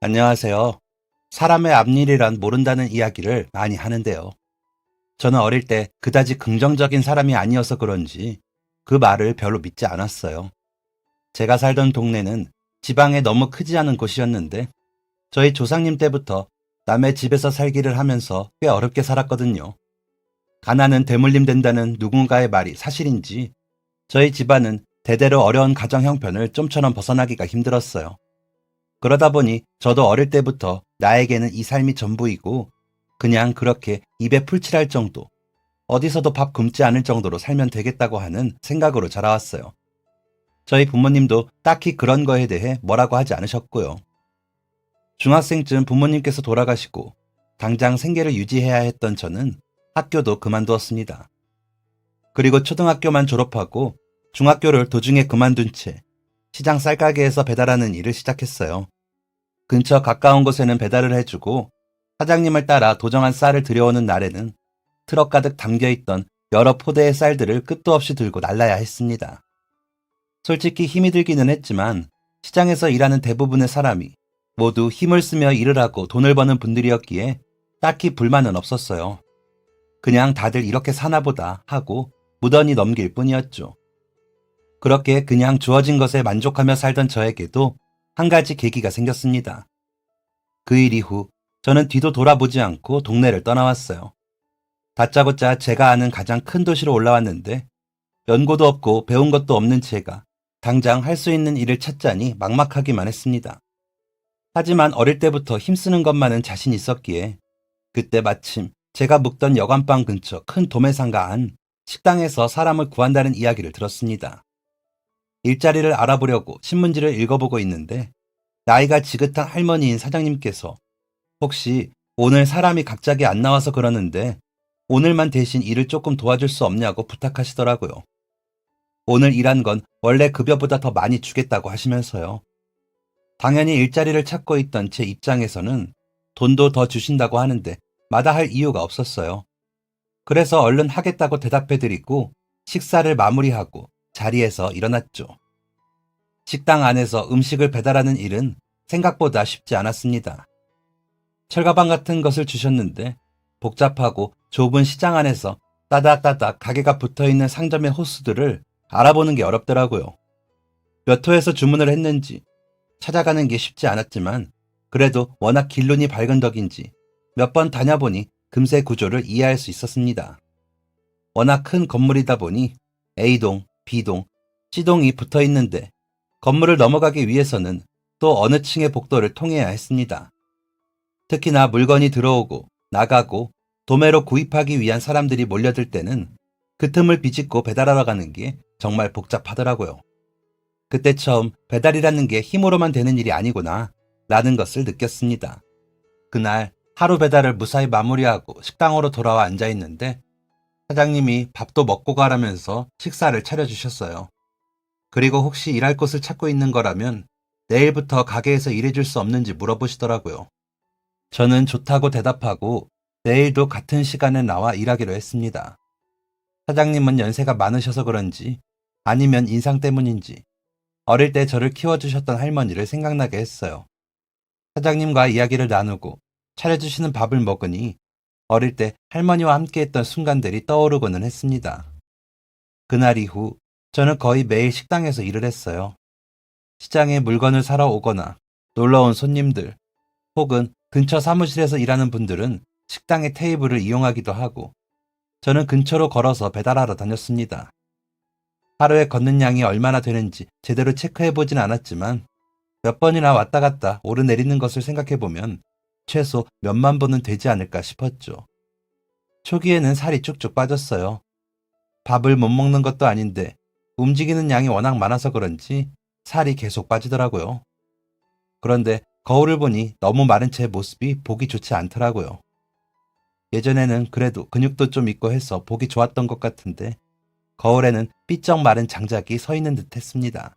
안녕하세요. 사람의 앞일이란 모른다는 이야기를 많이 하는데요. 저는 어릴 때 그다지 긍정적인 사람이 아니어서 그런지 그 말을 별로 믿지 않았어요. 제가 살던 동네는 지방에 너무 크지 않은 곳이었는데 저희 조상님 때부터 남의 집에서 살기를 하면서 꽤 어렵게 살았거든요. 가난은 대물림 된다는 누군가의 말이 사실인지 저희 집안은 대대로 어려운 가정 형편을 좀처럼 벗어나기가 힘들었어요. 그러다 보니 저도 어릴 때부터 나에게는 이 삶이 전부이고 그냥 그렇게 입에 풀칠할 정도, 어디서도 밥 굶지 않을 정도로 살면 되겠다고 하는 생각으로 자라왔어요. 저희 부모님도 딱히 그런 거에 대해 뭐라고 하지 않으셨고요. 중학생쯤 부모님께서 돌아가시고 당장 생계를 유지해야 했던 저는 학교도 그만두었습니다. 그리고 초등학교만 졸업하고 중학교를 도중에 그만둔 채 시장 쌀가게에서 배달하는 일을 시작했어요. 근처 가까운 곳에는 배달을 해주고 사장님을 따라 도정한 쌀을 들여오는 날에는 트럭 가득 담겨있던 여러 포대의 쌀들을 끝도 없이 들고 날라야 했습니다. 솔직히 힘이 들기는 했지만 시장에서 일하는 대부분의 사람이 모두 힘을 쓰며 일을 하고 돈을 버는 분들이었기에 딱히 불만은 없었어요. 그냥 다들 이렇게 사나보다 하고 무던히 넘길 뿐이었죠. 그렇게 그냥 주어진 것에 만족하며 살던 저에게도 한 가지 계기가 생겼습니다. 그 일 이후 저는 뒤도 돌아보지 않고 동네를 떠나왔어요. 다짜고짜 제가 아는 가장 큰 도시로 올라왔는데 연고도 없고 배운 것도 없는 제가 당장 할 수 있는 일을 찾자니 막막하기만 했습니다. 하지만 어릴 때부터 힘쓰는 것만은 자신 있었기에 그때 마침 제가 묵던 여관방 근처 큰 도매상가 안 식당에서 사람을 구한다는 이야기를 들었습니다. 일자리를 알아보려고 신문지를 읽어보고 있는데 나이가 지긋한 할머니인 사장님께서 혹시 오늘 사람이 갑자기 안 나와서 그러는데 오늘만 대신 일을 조금 도와줄 수 없냐고 부탁하시더라고요. 오늘 일한 건 원래 급여보다 더 많이 주겠다고 하시면서요. 당연히 일자리를 찾고 있던 제 입장에서는 돈도 더 주신다고 하는데 마다할 이유가 없었어요. 그래서 얼른 하겠다고 대답해드리고 식사를 마무리하고 자리에서 일어났죠. 식당 안에서 음식을 배달하는 일은 생각보다 쉽지 않았습니다. 철가방 같은 것을 주셨는데 복잡하고 좁은 시장 안에서 따닥따닥 가게가 붙어있는 상점의 호수들을 알아보는 게 어렵더라고요. 몇 호에서 주문을 했는지 찾아가는 게 쉽지 않았지만 그래도 워낙 길눈이 밝은 덕인지 몇 번 다녀보니 금세 구조를 이해할 수 있었습니다. 워낙 큰 건물이다 보니 A동, B동, C동이 붙어 있는데 건물을 넘어가기 위해서는 또 어느 층의 복도를 통해야 했습니다. 특히나 물건이 들어오고 나가고 도매로 구입하기 위한 사람들이 몰려들 때는 그 틈을 비집고 배달하러 가는 게 정말 복잡하더라고요. 그때 처음 배달이라는 게 힘으로만 되는 일이 아니구나 라는 것을 느꼈습니다. 그날 하루 배달을 무사히 마무리하고 식당으로 돌아와 앉아있는데 사장님이 밥도 먹고 가라면서 식사를 차려주셨어요. 그리고 혹시 일할 곳을 찾고 있는 거라면 내일부터 가게에서 일해줄 수 없는지 물어보시더라고요. 저는 좋다고 대답하고 내일도 같은 시간에 나와 일하기로 했습니다. 사장님은 연세가 많으셔서 그런지 아니면 인상 때문인지 어릴 때 저를 키워주셨던 할머니를 생각나게 했어요. 사장님과 이야기를 나누고 차려주시는 밥을 먹으니 어릴 때 할머니와 함께했던 순간들이 떠오르고는 했습니다. 그날 이후 저는 거의 매일 식당에서 일을 했어요. 시장에 물건을 사러 오거나 놀러온 손님들 혹은 근처 사무실에서 일하는 분들은 식당의 테이블을 이용하기도 하고 저는 근처로 걸어서 배달하러 다녔습니다. 하루에 걷는 양이 얼마나 되는지 제대로 체크해보진 않았지만 몇 번이나 왔다 갔다 오르내리는 것을 생각해보면 최소 몇만 번은 되지 않을까 싶었죠. 초기에는 살이 쭉쭉 빠졌어요. 밥을 못 먹는 것도 아닌데 움직이는 양이 워낙 많아서 그런지 살이 계속 빠지더라고요. 그런데 거울을 보니 너무 마른 제 모습이 보기 좋지 않더라고요. 예전에는 그래도 근육도 좀 있고 해서 보기 좋았던 것 같은데 거울에는 삐쩍 마른 장작이 서 있는 듯 했습니다.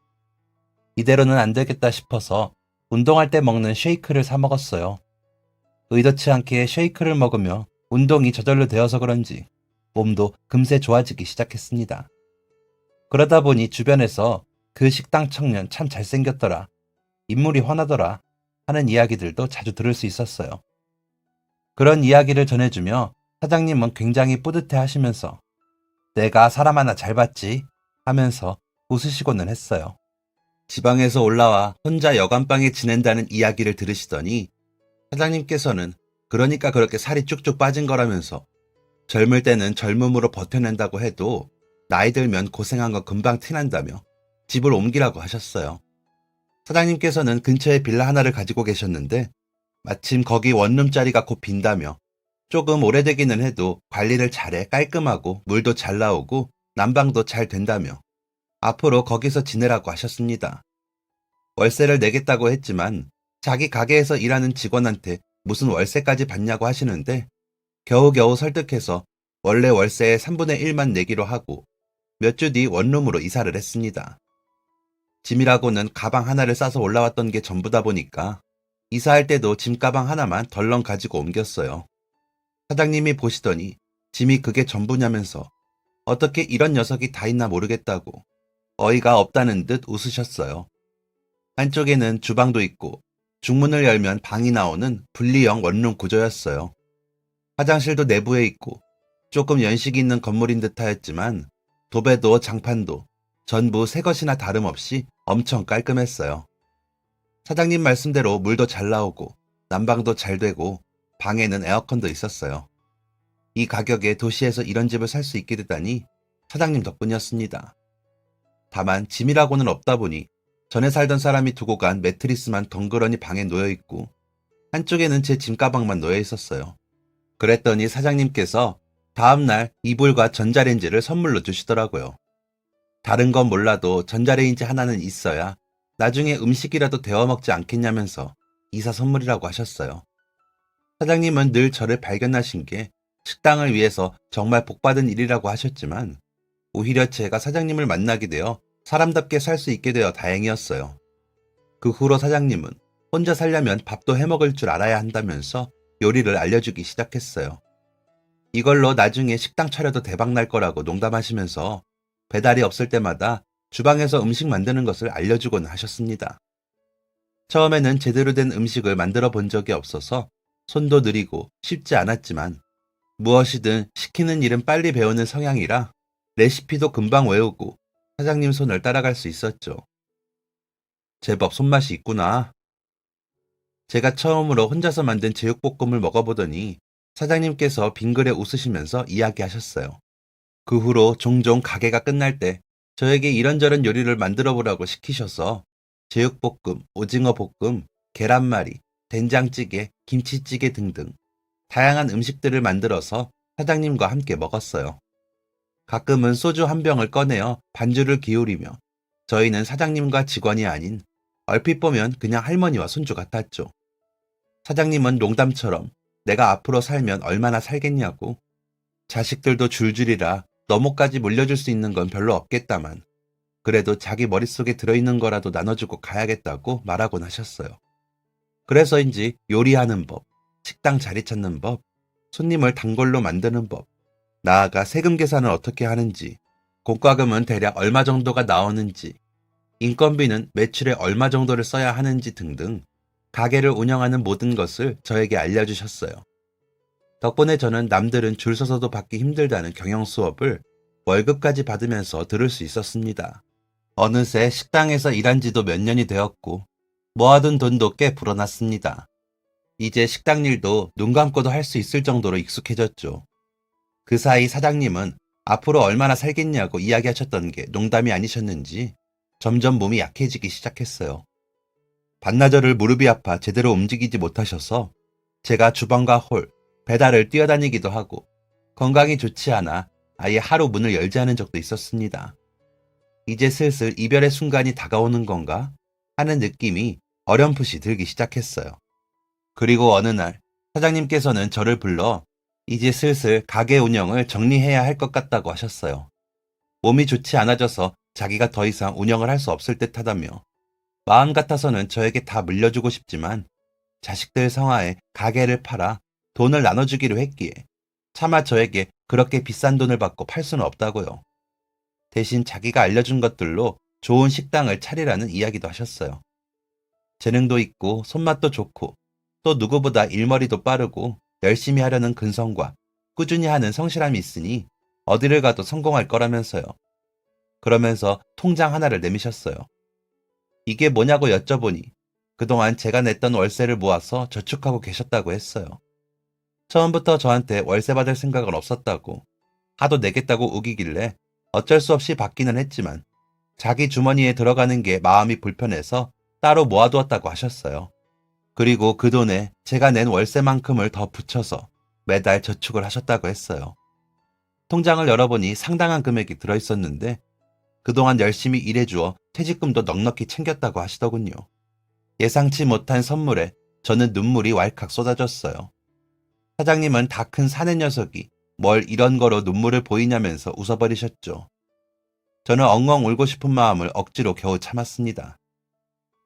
이대로는 안 되겠다 싶어서 운동할 때 먹는 쉐이크를 사 먹었어요. 의도치 않게 쉐이크를 먹으며 운동이 저절로 되어서 그런지 몸도 금세 좋아지기 시작했습니다. 그러다 보니 주변에서 그 식당 청년 참 잘생겼더라. 인물이 환하더라. 하는 이야기들도 자주 들을 수 있었어요. 그런 이야기를 전해주며 사장님은 굉장히 뿌듯해 하시면서 내가 사람 하나 잘 봤지 하면서 웃으시고는 했어요. 지방에서 올라와 혼자 여관방에 지낸다는 이야기를 들으시더니 사장님께서는 그러니까 그렇게 살이 쭉쭉 빠진 거라면서 젊을 때는 젊음으로 버텨낸다고 해도 나이 들면 고생한 거 금방 티난다며 집을 옮기라고 하셨어요. 사장님께서는 근처에 빌라 하나를 가지고 계셨는데 마침 거기 원룸짜리가 곧 빈다며 조금 오래되기는 해도 관리를 잘해 깔끔하고 물도 잘 나오고 난방도 잘 된다며 앞으로 거기서 지내라고 하셨습니다. 월세를 내겠다고 했지만 자기 가게에서 일하는 직원한테 무슨 월세까지 받냐고 하시는데 겨우겨우 설득해서 원래 월세의 3분의 1만 내기로 하고 몇 주 뒤 원룸으로 이사를 했습니다. 짐이라고는 가방 하나를 싸서 올라왔던 게 전부다 보니까 이사할 때도 짐 가방 하나만 덜렁 가지고 옮겼어요. 사장님이 보시더니 짐이 그게 전부냐면서 어떻게 이런 녀석이 다 있나 모르겠다고 어이가 없다는 듯 웃으셨어요. 한쪽에는 주방도 있고 중문을 열면 방이 나오는 분리형 원룸 구조였어요. 화장실도 내부에 있고 조금 연식이 있는 건물인 듯하였지만 도배도 장판도 전부 새 것이나 다름없이 엄청 깔끔했어요. 사장님 말씀대로 물도 잘 나오고 난방도 잘 되고 방에는 에어컨도 있었어요. 이 가격에 도시에서 이런 집을 살 수 있게 되다니 사장님 덕분이었습니다. 다만 짐이라고는 없다 보니 전에 살던 사람이 두고 간 매트리스만 덩그러니 방에 놓여있고 한쪽에는 제 짐가방만 놓여 있었어요. 그랬더니 사장님께서 다음날 이불과 전자레인지를 선물로 주시더라고요. 다른 건 몰라도 전자레인지 하나는 있어야 나중에 음식이라도 데워 먹지 않겠냐면서 이사 선물이라고 하셨어요. 사장님은 늘 저를 발견하신 게 식당을 위해서 정말 복받은 일이라고 하셨지만 오히려 제가 사장님을 만나게 되어 사람답게 살 수 있게 되어 다행이었어요. 그 후로 사장님은 혼자 살려면 밥도 해먹을 줄 알아야 한다면서 요리를 알려주기 시작했어요. 이걸로 나중에 식당 차려도 대박 날 거라고 농담하시면서 배달이 없을 때마다 주방에서 음식 만드는 것을 알려주곤 하셨습니다. 처음에는 제대로 된 음식을 만들어 본 적이 없어서 손도 느리고 쉽지 않았지만 무엇이든 시키는 일은 빨리 배우는 성향이라 레시피도 금방 외우고 사장님 손을 따라갈 수 있었죠. 제법 손맛이 있구나. 제가 처음으로 혼자서 만든 제육볶음을 먹어보더니 사장님께서 빙그레 웃으시면서 이야기하셨어요. 그 후로 종종 가게가 끝날 때 저에게 이런저런 요리를 만들어 보라고 시키셔서 제육볶음, 오징어볶음, 계란말이, 된장찌개, 김치찌개 등등 다양한 음식들을 만들어서 사장님과 함께 먹었어요. 가끔은 소주 한 병을 꺼내어 반주를 기울이며 저희는 사장님과 직원이 아닌 얼핏 보면 그냥 할머니와 손주 같았죠. 사장님은 농담처럼 내가 앞으로 살면 얼마나 살겠냐고 자식들도 줄줄이라 너머까지 물려줄 수 있는 건 별로 없겠다만 그래도 자기 머릿속에 들어있는 거라도 나눠주고 가야겠다고 말하곤 하셨어요. 그래서인지 요리하는 법, 식당 자리 찾는 법, 손님을 단골로 만드는 법, 나아가 세금 계산을 어떻게 하는지, 공과금은 대략 얼마 정도가 나오는지, 인건비는 매출에 얼마 정도를 써야 하는지 등등 가게를 운영하는 모든 것을 저에게 알려주셨어요. 덕분에 저는 남들은 줄 서서도 받기 힘들다는 경영 수업을 월급까지 받으면서 들을 수 있었습니다. 어느새 식당에서 일한 지도 몇 년이 되었고 모아둔 돈도 꽤 불어났습니다. 이제 식당 일도 눈 감고도 할 수 있을 정도로 익숙해졌죠. 그 사이 사장님은 앞으로 얼마나 살겠냐고 이야기하셨던 게 농담이 아니셨는지 점점 몸이 약해지기 시작했어요. 반나절을 무릎이 아파 제대로 움직이지 못하셔서 제가 주방과 홀, 배달을 뛰어다니기도 하고 건강이 좋지 않아 아예 하루 문을 열지 않은 적도 있었습니다. 이제 슬슬 이별의 순간이 다가오는 건가 하는 느낌이 어렴풋이 들기 시작했어요. 그리고 어느 날 사장님께서는 저를 불러 이제 슬슬 가게 운영을 정리해야 할 것 같다고 하셨어요. 몸이 좋지 않아져서 자기가 더 이상 운영을 할 수 없을 듯 하다며 마음 같아서는 저에게 다 물려주고 싶지만 자식들 성화에 가게를 팔아 돈을 나눠주기로 했기에 차마 저에게 그렇게 비싼 돈을 받고 팔 수는 없다고요. 대신 자기가 알려준 것들로 좋은 식당을 차리라는 이야기도 하셨어요. 재능도 있고 손맛도 좋고 또 누구보다 일머리도 빠르고 열심히 하려는 근성과 꾸준히 하는 성실함이 있으니 어디를 가도 성공할 거라면서요. 그러면서 통장 하나를 내미셨어요. 이게 뭐냐고 여쭤보니 그동안 제가 냈던 월세를 모아서 저축하고 계셨다고 했어요. 처음부터 저한테 월세 받을 생각은 없었다고 하도 내겠다고 우기길래 어쩔 수 없이 받기는 했지만 자기 주머니에 들어가는 게 마음이 불편해서 따로 모아두었다고 하셨어요. 그리고 그 돈에 제가 낸 월세만큼을 더 붙여서 매달 저축을 하셨다고 했어요. 통장을 열어보니 상당한 금액이 들어있었는데 그동안 열심히 일해주어 퇴직금도 넉넉히 챙겼다고 하시더군요. 예상치 못한 선물에 저는 눈물이 왈칵 쏟아졌어요. 사장님은 다 큰 사내 녀석이 뭘 이런 거로 눈물을 보이냐면서 웃어버리셨죠. 저는 엉엉 울고 싶은 마음을 억지로 겨우 참았습니다.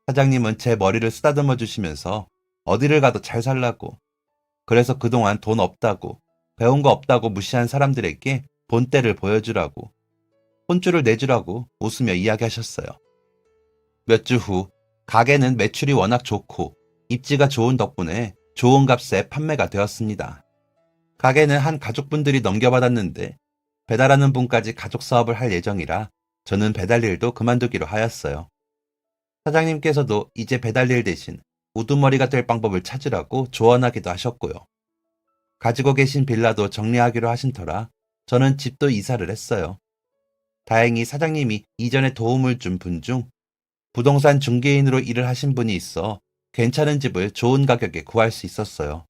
사장님은 제 머리를 쓰다듬어 주시면서 어디를 가도 잘 살라고, 그래서 그동안 돈 없다고, 배운 거 없다고 무시한 사람들에게 본때를 보여주라고, 혼쭐을 내주라고 웃으며 이야기하셨어요. 몇 주 후, 가게는 매출이 워낙 좋고 입지가 좋은 덕분에 좋은 값에 판매가 되었습니다. 가게는 한 가족분들이 넘겨받았는데 배달하는 분까지 가족 사업을 할 예정이라 저는 배달 일도 그만두기로 하였어요. 사장님께서도 이제 배달 일 대신 우두머리가 될 방법을 찾으라고 조언하기도 하셨고요. 가지고 계신 빌라도 정리하기로 하신 터라 저는 집도 이사를 했어요. 다행히 사장님이 이전에 도움을 준 분 중 부동산 중개인으로 일을 하신 분이 있어 괜찮은 집을 좋은 가격에 구할 수 있었어요.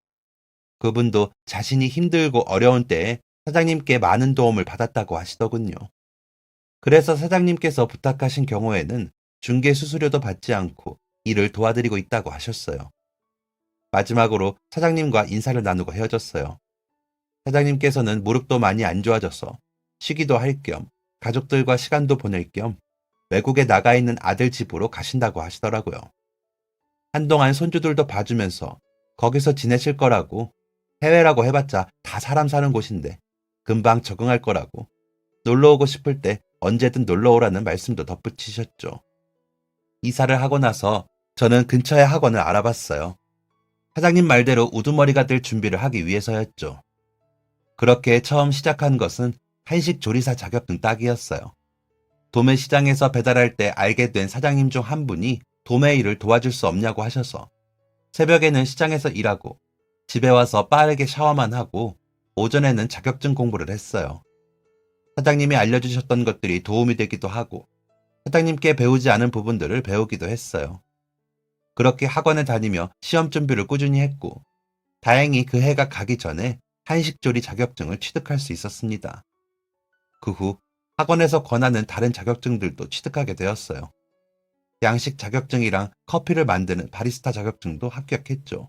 그분도 자신이 힘들고 어려운 때에 사장님께 많은 도움을 받았다고 하시더군요. 그래서 사장님께서 부탁하신 경우에는 중개 수수료도 받지 않고 일을 도와드리고 있다고 하셨어요. 마지막으로 사장님과 인사를 나누고 헤어졌어요. 사장님께서는 무릎도 많이 안 좋아져서 쉬기도 할 겸 가족들과 시간도 보낼 겸 외국에 나가 있는 아들 집으로 가신다고 하시더라고요. 한동안 손주들도 봐주면서 거기서 지내실 거라고, 해외라고 해봤자 다 사람 사는 곳인데 금방 적응할 거라고, 놀러 오고 싶을 때 언제든 놀러 오라는 말씀도 덧붙이셨죠. 이사를 하고 나서 저는 근처에 학원을 알아봤어요. 사장님 말대로 우두머리가 될 준비를 하기 위해서였죠. 그렇게 처음 시작한 것은 한식 조리사 자격증 따기였어요. 도매 시장에서 배달할 때 알게 된 사장님 중 한 분이 도매 일을 도와줄 수 없냐고 하셔서 새벽에는 시장에서 일하고 집에 와서 빠르게 샤워만 하고 오전에는 자격증 공부를 했어요. 사장님이 알려주셨던 것들이 도움이 되기도 하고 사장님께 배우지 않은 부분들을 배우기도 했어요. 그렇게 학원에 다니며 시험 준비를 꾸준히 했고 다행히 그 해가 가기 전에 한식조리 자격증을 취득할 수 있었습니다. 그 후 학원에서 권하는 다른 자격증들도 취득하게 되었어요. 양식 자격증이랑 커피를 만드는 바리스타 자격증도 합격했죠.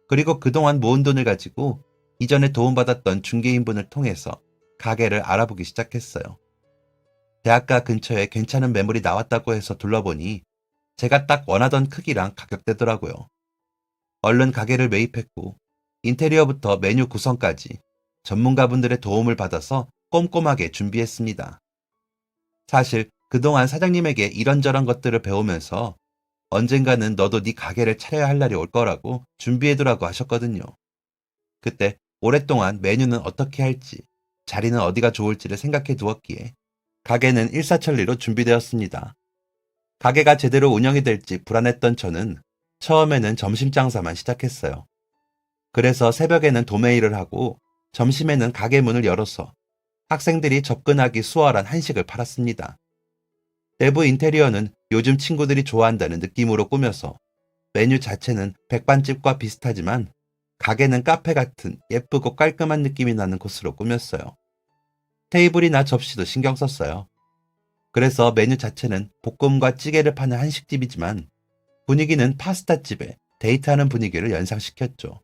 그리고 그동안 모은 돈을 가지고 이전에 도움받았던 중개인분을 통해서 가게를 알아보기 시작했어요. 대학가 근처에 괜찮은 매물이 나왔다고 해서 둘러보니 제가 딱 원하던 크기랑 가격대더라고요. 얼른 가게를 매입했고 인테리어부터 메뉴 구성까지 전문가분들의 도움을 받아서 꼼꼼하게 준비했습니다. 사실 그동안 사장님에게 이런저런 것들을 배우면서 언젠가는 너도 네 가게를 차려야 할 날이 올 거라고 준비해두라고 하셨거든요. 그때 오랫동안 메뉴는 어떻게 할지, 자리는 어디가 좋을지를 생각해 두었기에 가게는 일사천리로 준비되었습니다. 가게가 제대로 운영이 될지 불안했던 저는 처음에는 점심 장사만 시작했어요. 그래서 새벽에는 도매 일을 하고 점심에는 가게 문을 열어서 학생들이 접근하기 수월한 한식을 팔았습니다. 내부 인테리어는 요즘 친구들이 좋아한다는 느낌으로 꾸며서 메뉴 자체는 백반집과 비슷하지만 가게는 카페 같은 예쁘고 깔끔한 느낌이 나는 곳으로 꾸몄어요. 테이블이나 접시도 신경 썼어요. 그래서 메뉴 자체는 볶음과 찌개를 파는 한식집이지만 분위기는 파스타집에 데이트하는 분위기를 연상시켰죠.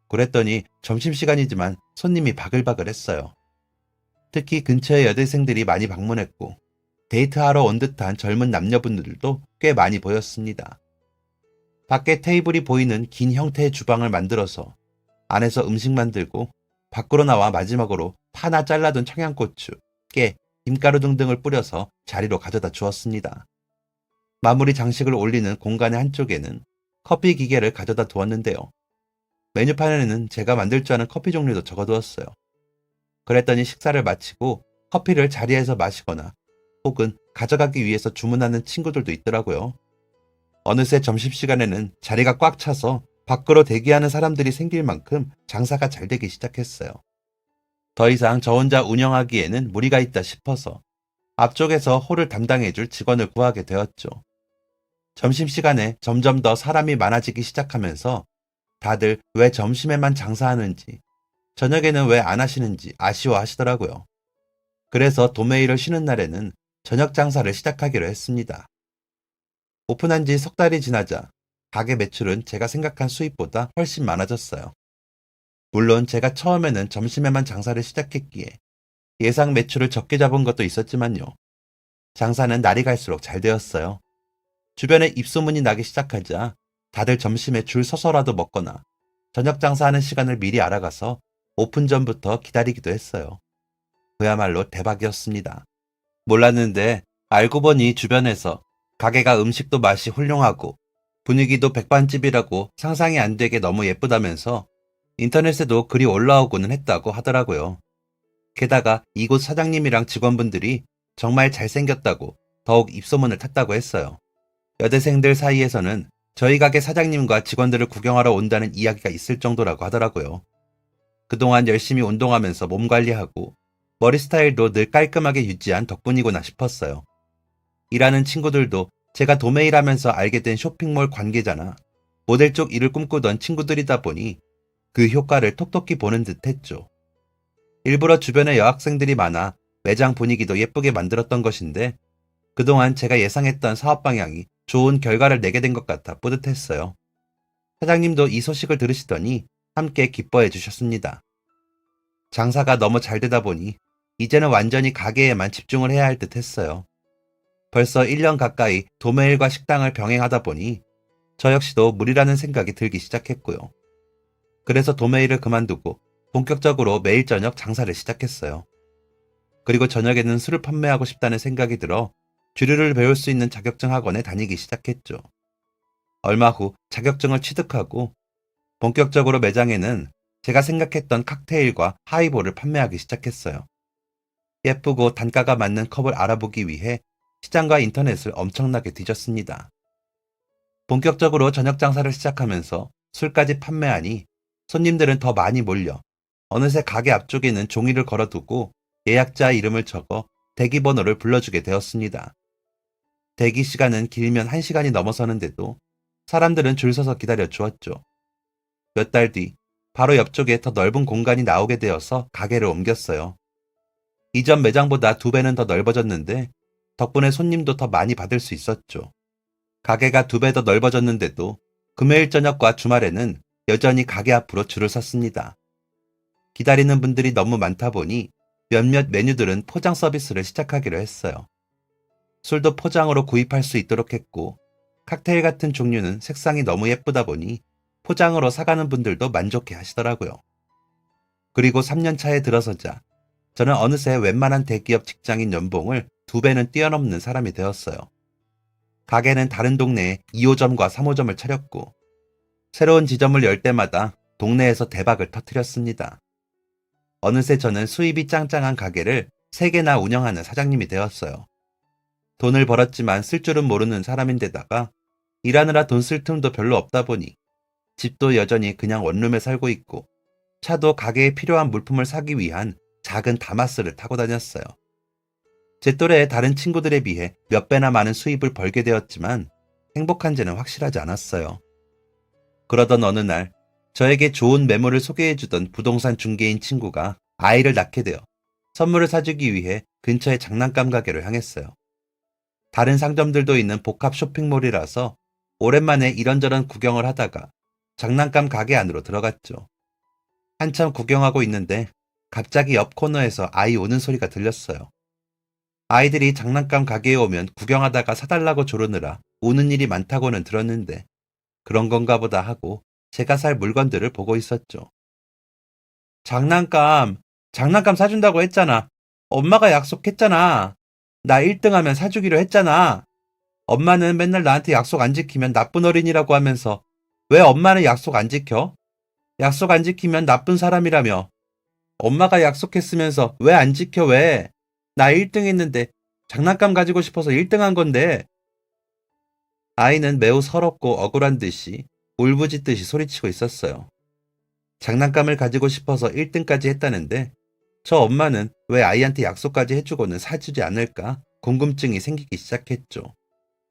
그랬더니 점심시간이지만 손님이 바글바글했어요. 특히 근처에 여대생들이 많이 방문했고 데이트하러 온 듯한 젊은 남녀분들도 꽤 많이 보였습니다. 밖에 테이블이 보이는 긴 형태의 주방을 만들어서 안에서 음식 만들고 밖으로 나와 마지막으로 파나 잘라둔 청양고추, 깨, 김가루 등등을 뿌려서 자리로 가져다 주었습니다. 마무리 장식을 올리는 공간의 한쪽에는 커피 기계를 가져다 두었는데요. 메뉴판에는 제가 만들 줄 아는 커피 종류도 적어두었어요. 그랬더니 식사를 마치고 커피를 자리에서 마시거나 혹은 가져가기 위해서 주문하는 친구들도 있더라고요. 어느새 점심시간에는 자리가 꽉 차서 밖으로 대기하는 사람들이 생길 만큼 장사가 잘 되기 시작했어요. 더 이상 저 혼자 운영하기에는 무리가 있다 싶어서 앞쪽에서 홀을 담당해줄 직원을 구하게 되었죠. 점심시간에 점점 더 사람이 많아지기 시작하면서 다들 왜 점심에만 장사하는지, 저녁에는 왜 안 하시는지 아쉬워하시더라고요. 그래서 도매일을 쉬는 날에는 저녁 장사를 시작하기로 했습니다. 오픈한 지 석 달이 지나자 가게 매출은 제가 생각한 수입보다 훨씬 많아졌어요. 물론 제가 처음에는 점심에만 장사를 시작했기에 예상 매출을 적게 잡은 것도 있었지만요. 장사는 날이 갈수록 잘 되었어요. 주변에 입소문이 나기 시작하자 다들 점심에 줄 서서라도 먹거나 저녁 장사하는 시간을 미리 알아가서 오픈 전부터 기다리기도 했어요. 그야말로 대박이었습니다. 몰랐는데 알고 보니 주변에서 가게가 음식도 맛이 훌륭하고 분위기도 백반집이라고 상상이 안 되게 너무 예쁘다면서 인터넷에도 글이 올라오고는 했다고 하더라고요. 게다가 이곳 사장님이랑 직원분들이 정말 잘생겼다고 더욱 입소문을 탔다고 했어요. 여대생들 사이에서는 저희 가게 사장님과 직원들을 구경하러 온다는 이야기가 있을 정도라고 하더라고요. 그동안 열심히 운동하면서 몸 관리하고 머리 스타일도 늘 깔끔하게 유지한 덕분이구나 싶었어요. 일하는 친구들도 제가 도매일하면서 알게 된 쇼핑몰 관계자나 모델 쪽 일을 꿈꾸던 친구들이다 보니 그 효과를 톡톡히 보는 듯 했죠. 일부러 주변에 여학생들이 많아 매장 분위기도 예쁘게 만들었던 것인데 그동안 제가 예상했던 사업 방향이 좋은 결과를 내게 된 것 같아 뿌듯했어요. 사장님도 이 소식을 들으시더니 함께 기뻐해 주셨습니다. 장사가 너무 잘 되다 보니 이제는 완전히 가게에만 집중을 해야 할 듯 했어요. 벌써 1년 가까이 도매일과 식당을 병행하다 보니 저 역시도 무리라는 생각이 들기 시작했고요. 그래서 도매일을 그만두고 본격적으로 매일 저녁 장사를 시작했어요. 그리고 저녁에는 술을 판매하고 싶다는 생각이 들어 주류를 배울 수 있는 자격증 학원에 다니기 시작했죠. 얼마 후 자격증을 취득하고 본격적으로 매장에는 제가 생각했던 칵테일과 하이볼을 판매하기 시작했어요. 예쁘고 단가가 맞는 컵을 알아보기 위해 시장과 인터넷을 엄청나게 뒤졌습니다. 본격적으로 저녁 장사를 시작하면서 술까지 판매하니 손님들은 더 많이 몰려 어느새 가게 앞쪽에는 종이를 걸어두고 예약자 이름을 적어 대기번호를 불러주게 되었습니다. 대기 시간은 길면 1시간이 넘어서는데도 사람들은 줄 서서 기다려 주었죠. 몇 달 뒤 바로 옆쪽에 더 넓은 공간이 나오게 되어서 가게를 옮겼어요. 이전 매장보다 2배는 더 넓어졌는데 덕분에 손님도 더 많이 받을 수 있었죠. 가게가 2배 더 넓어졌는데도 금요일 저녁과 주말에는 여전히 가게 앞으로 줄을 섰습니다. 기다리는 분들이 너무 많다 보니 몇몇 메뉴들은 포장 서비스를 시작하기로 했어요. 술도 포장으로 구입할 수 있도록 했고 칵테일 같은 종류는 색상이 너무 예쁘다 보니 포장으로 사가는 분들도 만족해 하시더라고요. 그리고 3년 차에 들어서자 저는 어느새 웬만한 대기업 직장인 연봉을 2배는 뛰어넘는 사람이 되었어요. 가게는 다른 동네에 2호점과 3호점을 차렸고 새로운 지점을 열 때마다 동네에서 대박을 터뜨렸습니다. 어느새 저는 수입이 짱짱한 가게를 3개나 운영하는 사장님이 되었어요. 돈을 벌었지만 쓸 줄은 모르는 사람인데다가 일하느라 돈 쓸 틈도 별로 없다 보니 집도 여전히 그냥 원룸에 살고 있고 차도 가게에 필요한 물품을 사기 위한 작은 다마스를 타고 다녔어요. 제 또래의 다른 친구들에 비해 몇 배나 많은 수입을 벌게 되었지만 행복한지는 확실하지 않았어요. 그러던 어느 날 저에게 좋은 매물을 소개해주던 부동산 중개인 친구가 아이를 낳게 되어 선물을 사주기 위해 근처의 장난감 가게로 향했어요. 다른 상점들도 있는 복합 쇼핑몰이라서 오랜만에 이런저런 구경을 하다가 장난감 가게 안으로 들어갔죠. 한참 구경하고 있는데 갑자기 옆 코너에서 아이 우는 소리가 들렸어요. 아이들이 장난감 가게에 오면 구경하다가 사달라고 조르느라 우는 일이 많다고는 들었는데 그런 건가 보다 하고 제가 살 물건들을 보고 있었죠. 장난감 사준다고 했잖아. 엄마가 약속했잖아. 나 1등 하면 사주기로 했잖아. 엄마는 맨날 나한테 약속 안 지키면 나쁜 어린이라고 하면서 왜 엄마는 약속 안 지켜? 약속 안 지키면 나쁜 사람이라며. 엄마가 약속했으면서 왜 안 지켜 왜? 나 1등 했는데 장난감 가지고 싶어서 1등 한 건데. 아이는 매우 서럽고 억울한 듯이 울부짖듯이 소리치고 있었어요. 장난감을 가지고 싶어서 1등까지 했다는데 저 엄마는 왜 아이한테 약속까지 해주고는 사주지 않을까 궁금증이 생기기 시작했죠.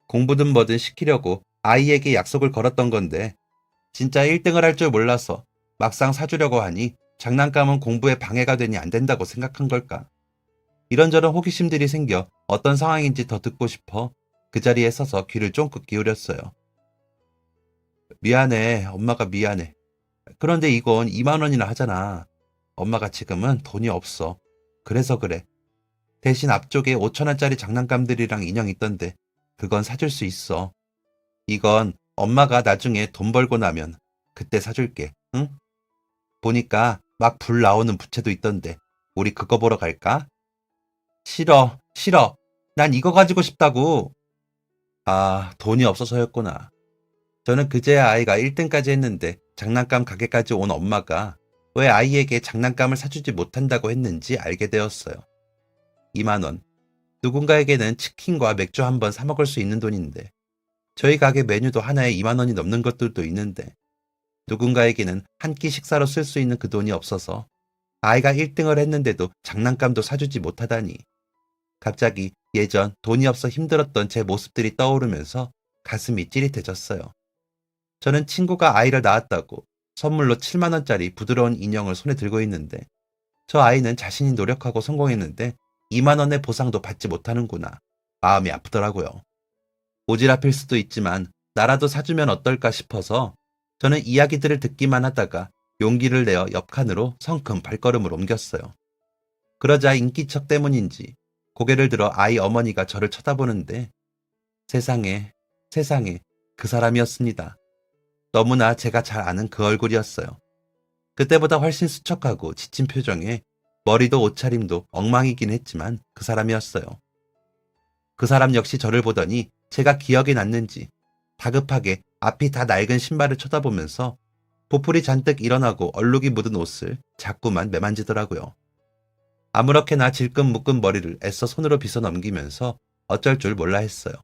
공부든 뭐든 시키려고 아이에게 약속을 걸었던 건데 진짜 1등을 할 줄 몰라서 막상 사주려고 하니 장난감은 공부에 방해가 되니 안 된다고 생각한 걸까? 이런저런 호기심들이 생겨 어떤 상황인지 더 듣고 싶어 그 자리에 서서 귀를 쫑긋 기울였어요. 미안해, 엄마가 미안해. 그런데 이건 2만 원이나 하잖아. 엄마가 지금은 돈이 없어. 그래서 그래. 대신 앞쪽에 5천 원짜리 장난감들이랑 인형 있던데 그건 사줄 수 있어. 이건 엄마가 나중에 돈 벌고 나면 그때 사줄게. 응? 보니까 막 불 나오는 부채도 있던데 우리 그거 보러 갈까? 싫어, 싫어. 난 이거 가지고 싶다고. 아, 돈이 없어서였구나. 저는 그제야 아이가 1등까지 했는데 장난감 가게까지 온 엄마가 왜 아이에게 장난감을 사주지 못한다고 했는지 알게 되었어요. 2만 원. 누군가에게는 치킨과 맥주 한 번 사 먹을 수 있는 돈인데 저희 가게 메뉴도 하나에 2만 원이 넘는 것들도 있는데 누군가에게는 한 끼 식사로 쓸 수 있는 그 돈이 없어서 아이가 1등을 했는데도 장난감도 사주지 못하다니. 갑자기 예전 돈이 없어 힘들었던 제 모습들이 떠오르면서 가슴이 찌릿해졌어요. 저는 친구가 아이를 낳았다고 선물로 7만 원짜리 부드러운 인형을 손에 들고 있는데 저 아이는 자신이 노력하고 성공했는데 2만 원의 보상도 받지 못하는구나. 마음이 아프더라고요. 오지랖일 수도 있지만 나라도 사주면 어떨까 싶어서 저는 이야기들을 듣기만 하다가 용기를 내어 옆 칸으로 성큼 발걸음을 옮겼어요. 그러자 인기척 때문인지 고개를 들어 아이 어머니가 저를 쳐다보는데 세상에, 세상에 그 사람이었습니다. 너무나 제가 잘 아는 그 얼굴이었어요. 그때보다 훨씬 수척하고 지친 표정에 머리도 옷차림도 엉망이긴 했지만 그 사람이었어요. 그 사람 역시 저를 보더니 제가 기억이 났는지 다급하게 앞이 다 낡은 신발을 쳐다보면서 보풀이 잔뜩 일어나고 얼룩이 묻은 옷을 자꾸만 매만지더라고요. 아무렇게나 질끈 묶은 머리를 애써 손으로 빗어 넘기면서 어쩔 줄 몰라 했어요.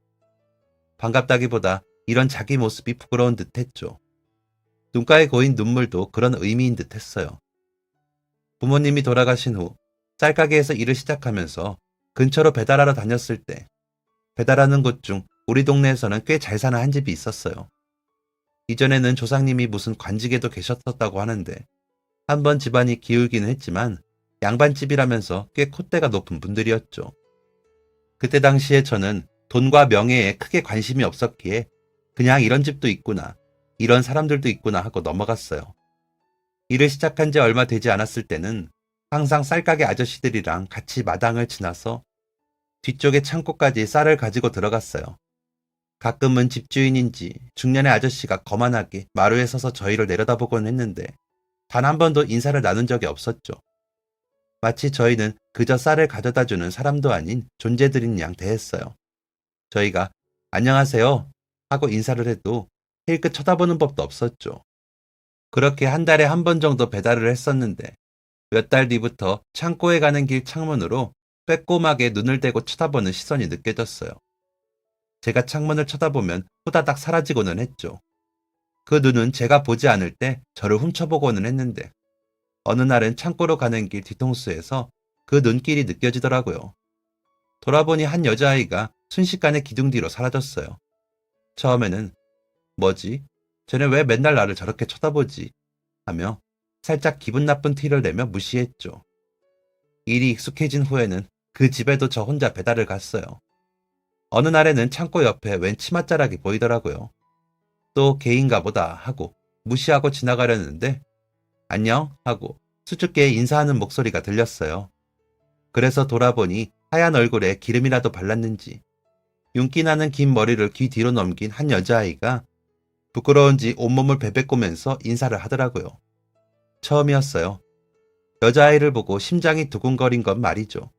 반갑다기보다 이런 자기 모습이 부끄러운 듯 했죠. 눈가에 고인 눈물도 그런 의미인 듯 했어요. 부모님이 돌아가신 후 쌀가게에서 일을 시작하면서 근처로 배달하러 다녔을 때 배달하는 곳 중 우리 동네에서는 꽤 잘 사는 한 집이 있었어요. 이전에는 조상님이 무슨 관직에도 계셨었다고 하는데 한번 집안이 기울기는 했지만 양반집이라면서 꽤 콧대가 높은 분들이었죠. 그때 당시에 저는 돈과 명예에 크게 관심이 없었기에 그냥 이런 집도 있구나, 이런 사람들도 있구나 하고 넘어갔어요. 일을 시작한 지 얼마 되지 않았을 때는 항상 쌀가게 아저씨들이랑 같이 마당을 지나서 뒤쪽에 창고까지 쌀을 가지고 들어갔어요. 가끔은 집주인인지 중년의 아저씨가 거만하게 마루에 서서 저희를 내려다보곤 했는데 단 한 번도 인사를 나눈 적이 없었죠. 마치 저희는 그저 쌀을 가져다주는 사람도 아닌 존재들인 양 대했어요. 저희가 안녕하세요 하고 인사를 해도 힐끗 쳐다보는 법도 없었죠. 그렇게 한 달에 한 번 정도 배달을 했었는데 몇 달 뒤부터 창고에 가는 길 창문으로 빼꼼하게 눈을 대고 쳐다보는 시선이 느껴졌어요. 제가 창문을 쳐다보면 후다닥 사라지고는 했죠. 그 눈은 제가 보지 않을 때 저를 훔쳐보고는 했는데 어느 날은 창고로 가는 길 뒤통수에서 그 눈길이 느껴지더라고요. 돌아보니 한 여자아이가 순식간에 기둥 뒤로 사라졌어요. 처음에는 뭐지? 쟤는 왜 맨날 나를 저렇게 쳐다보지? 하며 살짝 기분 나쁜 티를 내며 무시했죠. 일이 익숙해진 후에는 그 집에도 저 혼자 배달을 갔어요. 어느 날에는 창고 옆에 웬 치맛자락이 보이더라고요. 또 개인가 보다 하고 무시하고 지나가려는데 안녕 하고 수줍게 인사하는 목소리가 들렸어요. 그래서 돌아보니 하얀 얼굴에 기름이라도 발랐는지 윤기 나는 긴 머리를 귀 뒤로 넘긴 한 여자아이가 부끄러운지 온몸을 베베꼬면서 인사를 하더라고요. 처음이었어요. 여자아이를 보고 심장이 두근거린 건 말이죠.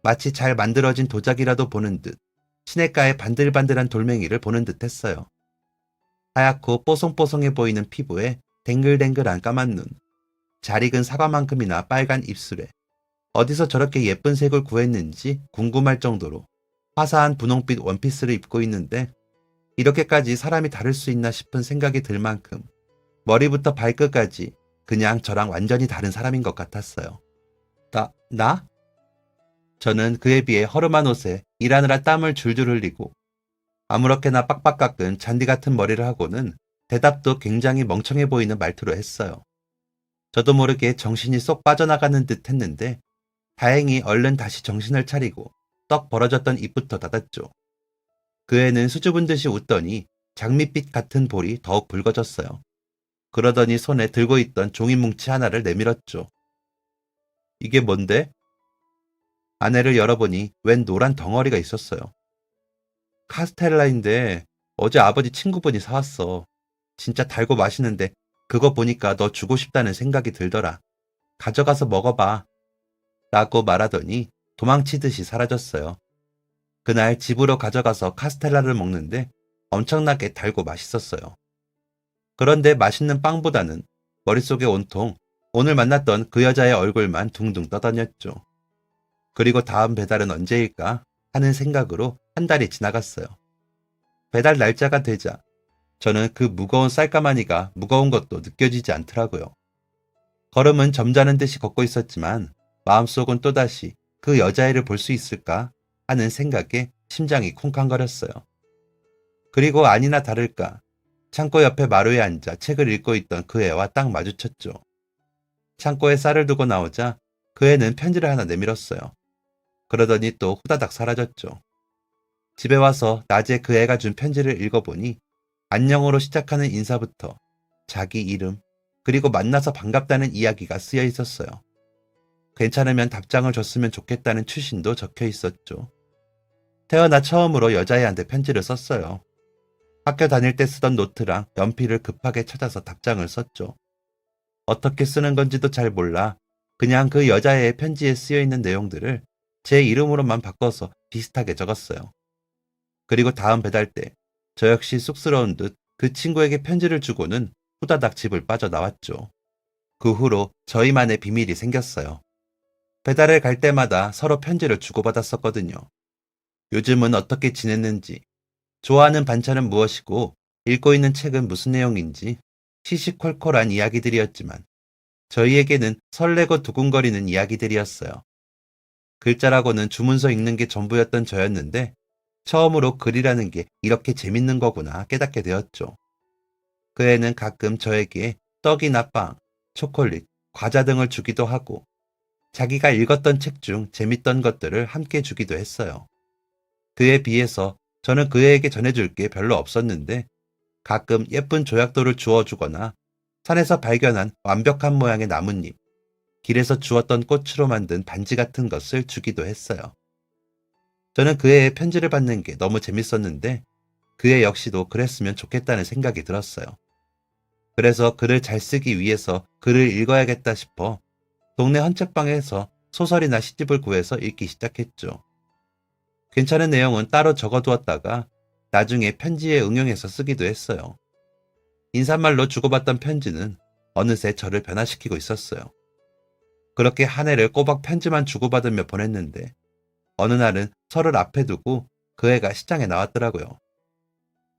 마치 잘 만들어진 도자기라도 보는 듯. 그런 기분이었어요. 1년 전부터 저는 쌀가게에서 일을 시작했는데 2만 원짜리 장난감을 사주지 못하고 1등을 했는데 시냇가의 반들반들한 돌멩이를 보는 듯 했어요. 하얗고 뽀송뽀송해 보이는 피부에 댕글댕글한 까만 눈, 잘 익은 사과만큼이나 빨간 입술에 어디서 저렇게 예쁜 색을 구했는지 궁금할 정도로 화사한 분홍빛 원피스를 입고 있는데 이렇게까지 사람이 다를 수 있나 싶은 생각이 들 만큼 머리부터 발끝까지 그냥 저랑 완전히 다른 사람인 것 같았어요. 나? 저는 그에 비해 허름한 옷에 일하느라 땀을 줄줄 흘리고 아무렇게나 빡빡 깎은 잔디 같은 머리를 하고는 대답도 굉장히 멍청해 보이는 말투로 했어요. 저도 모르게 정신이 쏙 빠져나가는 듯 했는데 다행히 얼른 다시 정신을 차리고 떡 벌어졌던 입부터 닫았죠. 그 애는 수줍은 듯이 웃더니 장밋빛 같은 볼이 더욱 붉어졌어요. 그러더니 손에 들고 있던 종이 뭉치 하나를 내밀었죠. 이게 뭔데? 안에를 열어보니 웬 노란 덩어리가 있었어요. 카스텔라인데 어제 아버지 친구분이 사왔어. 진짜 달고 맛있는데 그거 보니까 너 주고 싶다는 생각이 들더라. 가져가서 먹어봐. 라고 말하더니 도망치듯이 사라졌어요. 그날 집으로 가져가서 카스텔라를 먹는데 엄청나게 달고 맛있었어요. 그런데 맛있는 빵보다는 머릿속에 온통 오늘 만났던 그 여자의 얼굴만 둥둥 떠다녔죠. 그리고 다음 배달은 언제일까 하는 생각으로 한 달이 지나갔어요. 배달 날짜가 되자 저는 그 무거운 쌀가마니가 무거운 것도 느껴지지 않더라고요. 걸음은 점잖은 듯이 걷고 있었지만 마음속은 또다시 그 여자애를 볼 수 있을까 하는 생각에 심장이 쿵쾅거렸어요. 그리고 아니나 다를까 창고 옆에 마루에 앉아 책을 읽고 있던 그 애와 딱 마주쳤죠. 창고에 쌀을 두고 나오자 그 애는 편지를 하나 내밀었어요. 그러더니 또 후다닥 사라졌죠. 집에 와서 낮에 그 애가 준 편지를 읽어보니 안녕으로 시작하는 인사부터 자기 이름 그리고 만나서 반갑다는 이야기가 쓰여 있었어요. 괜찮으면 답장을 줬으면 좋겠다는 추신도 적혀 있었죠. 태어나 처음으로 여자애한테 편지를 썼어요. 학교 다닐 때 쓰던 노트랑 연필을 급하게 찾아서 답장을 썼죠. 어떻게 쓰는 건지도 잘 몰라 그냥 그 여자애의 편지에 쓰여 있는 내용들을 제 이름으로만 바꿔서 비슷하게 적었어요. 그리고 다음 배달 때 저 역시 쑥스러운 듯 그 친구에게 편지를 주고는 후다닥 집을 빠져나왔죠. 그 후로 저희만의 비밀이 생겼어요. 배달을 갈 때마다 서로 편지를 주고받았었거든요. 요즘은 어떻게 지냈는지, 좋아하는 반찬은 무엇이고, 읽고 있는 책은 무슨 내용인지 시시콜콜한 이야기들이었지만 저희에게는 설레고 두근거리는 이야기들이었어요. 글자라고는 주문서 읽는 게 전부였던 저였는데 처음으로 글이라는 게 이렇게 재밌는 거구나 깨닫게 되었죠. 그 애는 가끔 저에게 떡이나 빵, 초콜릿, 과자 등을 주기도 하고 자기가 읽었던 책 중 재밌던 것들을 함께 주기도 했어요. 그에 비해서 저는 그 애에게 전해줄 게 별로 없었는데 가끔 예쁜 조약돌을 주워주거나 산에서 발견한 완벽한 모양의 나뭇잎, 길에서 주웠던 꽃으로 만든 반지 같은 것을 주기도 했어요. 저는 그 애의 편지를 받는 게 너무 재밌었는데 그 애 역시도 그랬으면 좋겠다는 생각이 들었어요. 그래서 글을 잘 쓰기 위해서 글을 읽어야겠다 싶어 동네 헌책방에서 소설이나 시집을 구해서 읽기 시작했죠. 괜찮은 내용은 따로 적어두었다가 나중에 편지에 응용해서 쓰기도 했어요. 인사말로 주고받던 편지는 어느새 저를 변화시키고 있었어요. 그렇게 한 해를 꼬박 편지만 주고받으며 보냈는데 어느 날은 설을 앞에 두고 그 애가 시장에 나왔더라고요.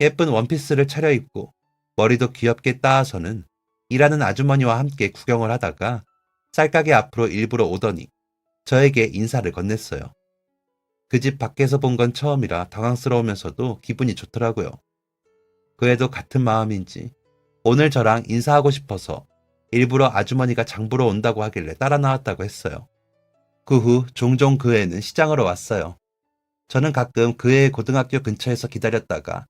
예쁜 원피스를 차려입고 머리도 귀엽게 따아서는 일하는 아주머니와 함께 구경을 하다가 쌀가게 앞으로 일부러 오더니 저에게 인사를 건넸어요. 그 집 밖에서 본 건 처음이라 당황스러우면서도 기분이 좋더라고요. 그 애도 같은 마음인지 오늘 저랑 인사하고 싶어서 일부러 아주머니가 장 보러 온다고 하길래 따라 나왔다고 했어요. 그 후 종종 그 애는 시장으로 왔어요. 저는 가끔 그 애의 고등학교 근처에서 기다렸다가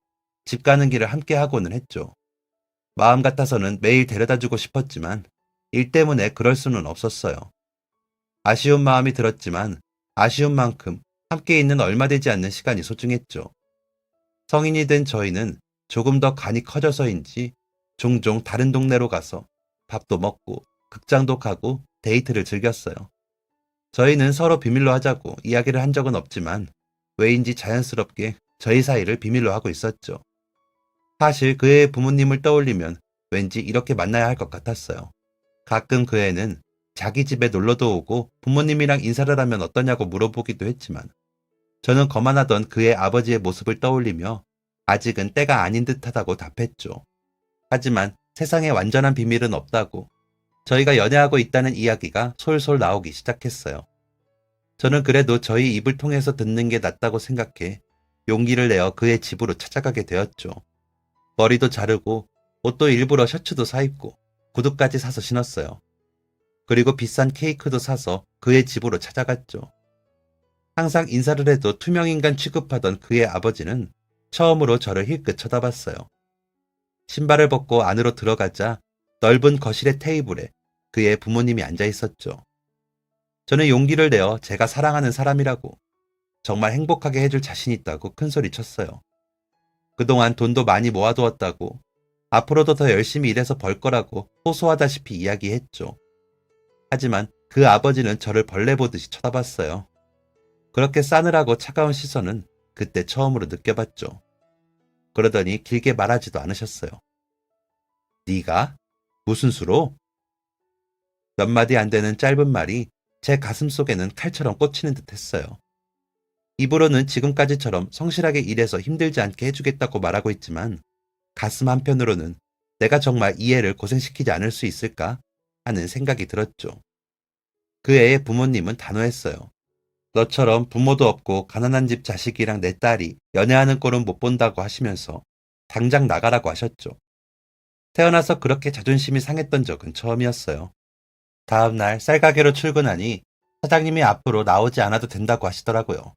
집 가는 길을 함께 하고는 했죠. 마음 같아서는 매일 데려다주고 싶었지만 일 때문에 그럴 수는 없었어요. 아쉬운 마음이 들었지만 아쉬운 만큼 함께 있는 얼마 되지 않는 시간이 소중했죠. 성인이 된 저희는 조금 더 간이 커져서인지 종종 다른 동네로 가서 밥도 먹고 극장도 가고 데이트를 즐겼어요. 저희는 서로 비밀로 하자고 이야기를 한 적은 없지만 왜인지 자연스럽게 저희 사이를 비밀로 하고 있었죠. 사실 그 애의 부모님을 떠올리면 왠지 이렇게 만나야 할 것 같았어요. 가끔 그 애는 자기 집에 놀러도 오고 부모님이랑 인사를 하면 어떠냐고 물어보기도 했지만 저는 거만하던 그의 아버지의 모습을 떠올리며 아직은 때가 아닌 듯하다고 답했죠. 하지만 세상에 완전한 비밀은 없다고 저희가 연애하고 있다는 이야기가 솔솔 나오기 시작했어요. 저는 그래도 저희 입을 통해서 듣는 게 낫다고 생각해 용기를 내어 그의 집으로 찾아가게 되었죠. 머리도 자르고 옷도 일부러 셔츠도 사입고 구두까지 사서 신었어요. 그리고 비싼 케이크도 사서 그의 집으로 찾아갔죠. 항상 인사를 해도 투명인간 취급하던 그의 아버지는 처음으로 저를 힐끗 쳐다봤어요. 신발을 벗고 안으로 들어가자 넓은 거실의 테이블에 그의 부모님이 앉아 있었죠. 저는 용기를 내어 제가 사랑하는 사람이라고 정말 행복하게 해줄 자신 있다고 큰소리 쳤어요. 그동안 돈도 많이 모아두었다고 앞으로도 더 열심히 일해서 벌 거라고 호소하다시피 이야기했죠. 하지만 그 아버지는 저를 벌레 보듯이 쳐다봤어요. 그렇게 싸늘하고 차가운 시선은 그때 처음으로 느껴봤죠. 그러더니 길게 말하지도 않으셨어요. 네가? 무슨 수로? 몇 마디 안 되는 짧은 말이 제 가슴 속에는 칼처럼 꽂히는 듯 했어요. 입으로는 지금까지처럼 성실하게 일해서 힘들지 않게 해주겠다고 말하고 있지만 가슴 한편으로는 내가 정말 이 애를 고생시키지 않을 수 있을까 하는 생각이 들었죠. 그 애의 부모님은 단호했어요. 너처럼 부모도 없고 가난한 집 자식이랑 내 딸이 연애하는 꼴은 못 본다고 하시면서 당장 나가라고 하셨죠. 태어나서 그렇게 자존심이 상했던 적은 처음이었어요. 다음 날 쌀가게로 출근하니 사장님이 앞으로 나오지 않아도 된다고 하시더라고요.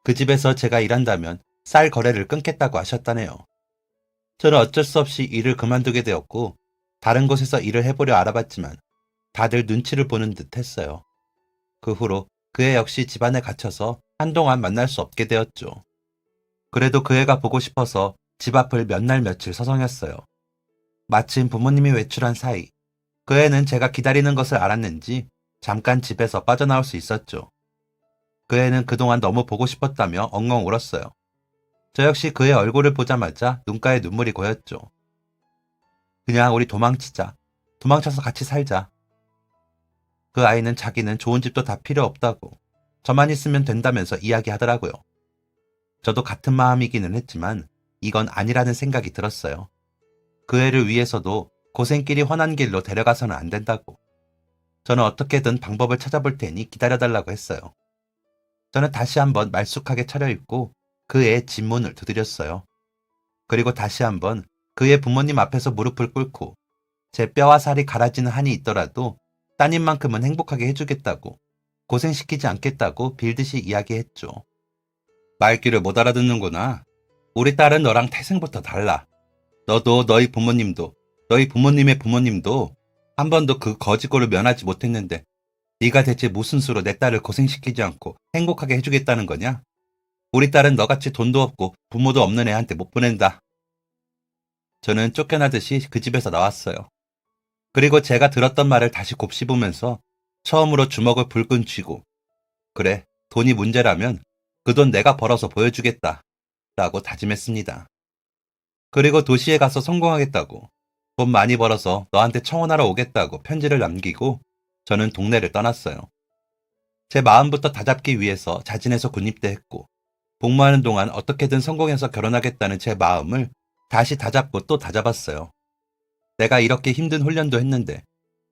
그 집에서 제가 일한다면 쌀 거래를 끊겠다고 하셨다네요. 저는 어쩔 수 없이 일을 그만두게 되었고 다른 곳에서 일을 해보려 알아봤지만 다들 눈치를 보는 듯 했어요. 그 후로 그 애 역시 집안에 갇혀서 한동안 만날 수 없게 되었죠. 그래도 그 애가 보고 싶어서 집 앞을 몇 날 며칠 서성였어요. 마침 부모님이 외출한 사이 그 애는 제가 기다리는 것을 알았는지 잠깐 집에서 빠져나올 수 있었죠. 그 애는 그동안 너무 보고 싶었다며 엉엉 울었어요. 저 역시 그의 얼굴을 보자마자 눈가에 눈물이 고였죠. 그냥 우리 도망치자. 도망쳐서 같이 살자. 그 아이는 자기는 좋은 집도 다 필요 없다고 저만 있으면 된다면서 이야기하더라고요. 저도 같은 마음이기는 했지만 이건 아니라는 생각이 들었어요. 그 애를 위해서도 고생길이 훤한 길로 데려가서는 안 된다고. 저는 어떻게든 방법을 찾아볼 테니 기다려달라고 했어요. 저는 다시 한번 말쑥하게 차려입고 그 애의 집 문을 두드렸어요. 그리고 다시 한번 그의 부모님 앞에서 무릎을 꿇고 제 뼈와 살이 갈아지는 한이 있더라도 따님만큼은 행복하게 해주겠다고 고생시키지 않겠다고 빌듯이 이야기했죠. 말귀를 못 알아듣는구나. 우리 딸은 너랑 태생부터 달라. 너도 너희 부모님도 너희 부모님의 부모님도 한 번도 그 거지꼴을 면하지 못했는데 네가 대체 무슨 수로 내 딸을 고생시키지 않고 행복하게 해주겠다는 거냐? 우리 딸은 너같이 돈도 없고 부모도 없는 애한테 못 보낸다. 저는 쫓겨나듯이 그 집에서 나왔어요. 그리고 제가 들었던 말을 다시 곱씹으면서 처음으로 주먹을 불끈 쥐고 그래, 돈이 문제라면 그 돈 내가 벌어서 보여주겠다 라고 다짐했습니다. 그리고 도시에 가서 성공하겠다고 돈 많이 벌어서 너한테 청혼하러 오겠다고 편지를 남기고 저는 동네를 떠났어요. 제 마음부터 다잡기 위해서 자진해서 군입대 했고 복무하는 동안 어떻게든 성공해서 결혼하겠다는 제 마음을 다시 다잡고 또 다잡았어요. 내가 이렇게 힘든 훈련도 했는데